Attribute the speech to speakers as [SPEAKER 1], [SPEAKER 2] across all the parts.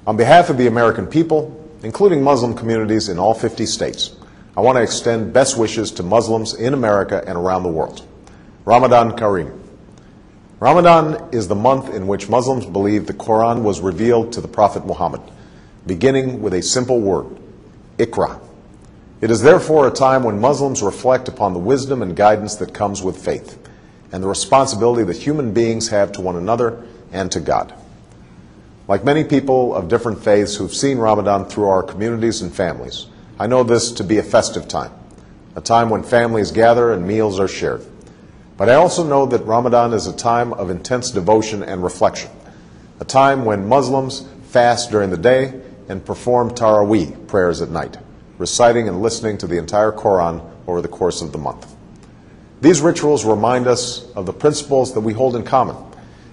[SPEAKER 1] On behalf of the American people, including Muslim communities in all 50 states, I want to extend best wishes to Muslims in America and around the world. Ramadan Kareem. Ramadan is the month in which Muslims believe the Quran was revealed to the Prophet Muhammad, beginning with a simple word, Iqra. It is therefore a time when Muslims reflect upon the wisdom and guidance that comes with faith, and the responsibility that human beings have to one another and to God. Like many people of different faiths who've seen Ramadan through our communities and families, I know this to be a festive time, a time when families gather and meals are shared. But I also know that Ramadan is a time of intense devotion and reflection, a time when Muslims fast during the day and perform Taraweeh prayers at night, reciting and listening to the entire Quran over the course of the month. These rituals remind us of the principles that we hold in common,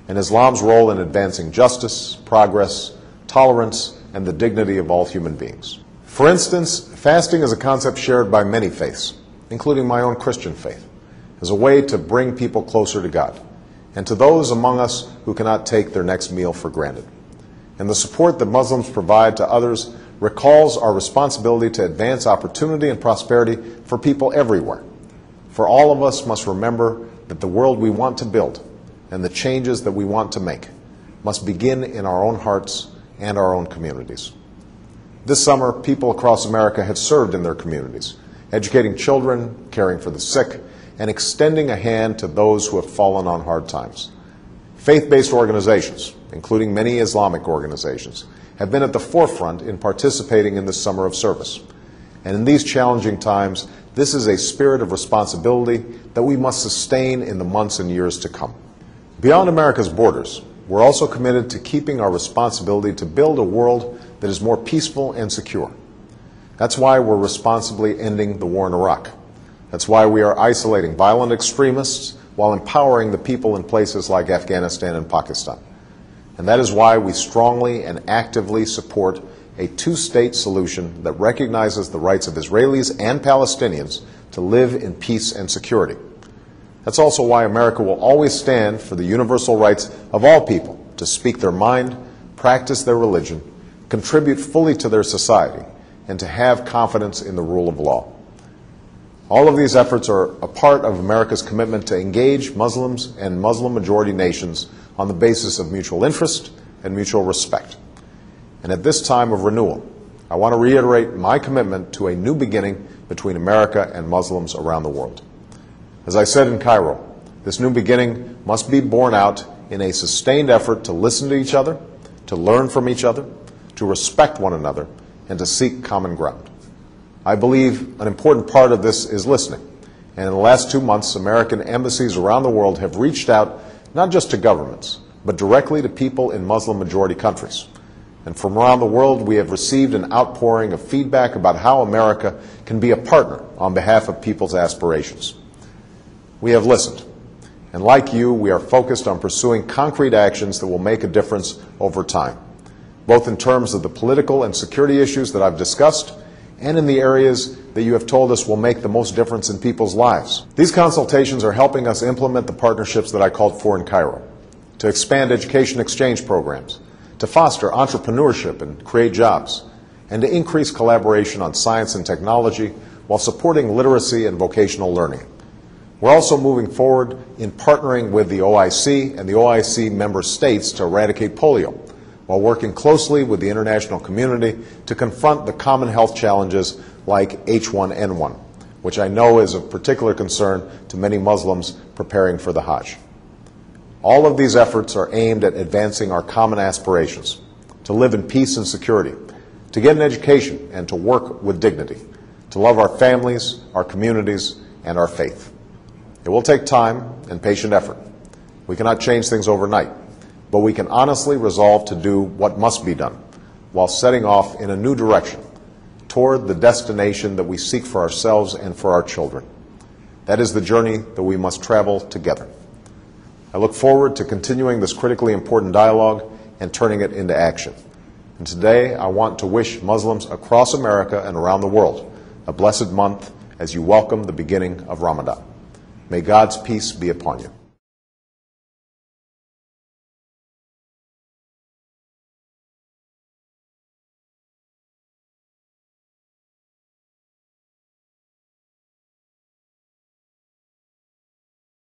[SPEAKER 1] and Islam's role in advancing justice, progress, tolerance, and the dignity of all human beings. For instance, fasting is a concept shared by many faiths, including my own Christian faith, as a way to bring people closer to God, and to those among us who cannot take their next meal for granted. And the support that Muslims provide to others recalls our responsibility to advance opportunity and prosperity for people everywhere. For all of us must remember that the world we want to build and the changes that we want to make must begin in our own hearts and our own communities. This summer, people across America have served in their communities, educating children, caring for the sick, and extending a hand to those who have fallen on hard times. Faith-based organizations, including many Islamic organizations, have been at the forefront in participating in this summer of service. And in these challenging times, this is a spirit of responsibility that we must sustain in the months and years to come. Beyond America's borders, we're also committed to keeping our responsibility to build a world that is more peaceful and secure. That's why we're responsibly ending the war in Iraq. That's why we are isolating violent extremists while empowering the people in places like Afghanistan and Pakistan. And that is why we strongly and actively support a two-state solution that recognizes the rights of Israelis and Palestinians to live in peace and security. That's also why America will always stand for the universal rights of all people to speak their mind, practice their religion, contribute fully to their society, and to have confidence in the rule of law. All of these efforts are a part of America's commitment to engage Muslims and Muslim-majority nations on the basis of mutual interest and mutual respect. And at this time of renewal, I want to reiterate my commitment to a new beginning between America and Muslims around the world. As I said in Cairo, this new beginning must be borne out in a sustained effort to listen to each other, to learn from each other, to respect one another, and to seek common ground. I believe an important part of this is listening. And in the last 2 months, American embassies around the world have reached out not just to governments, but directly to people in Muslim-majority countries. And from around the world, we have received an outpouring of feedback about how America can be a partner on behalf of people's aspirations. We have listened. And like you, we are focused on pursuing concrete actions that will make a difference over time, both in terms of the political and security issues that I've discussed, and in the areas that you have told us will make the most difference in people's lives. These consultations are helping us implement the partnerships that I called for in Cairo, to expand education exchange programs, to foster entrepreneurship and create jobs, and to increase collaboration on science and technology while supporting literacy and vocational learning. We're also moving forward in partnering with the OIC and the OIC member states to eradicate polio, while working closely with the international community to confront the common health challenges like H1N1, which I know is of particular concern to many Muslims preparing for the Hajj. All of these efforts are aimed at advancing our common aspirations, to live in peace and security, to get an education and to work with dignity, to love our families, our communities, and our faith. It will take time and patient effort. We cannot change things overnight, but we can honestly resolve to do what must be done while setting off in a new direction toward the destination that we seek for ourselves and for our children. That is the journey that we must travel together. I look forward to continuing this critically important dialogue and turning it into action. And today, I want to wish Muslims across America and around the world a blessed month as you welcome the beginning of Ramadan. May God's peace be upon you.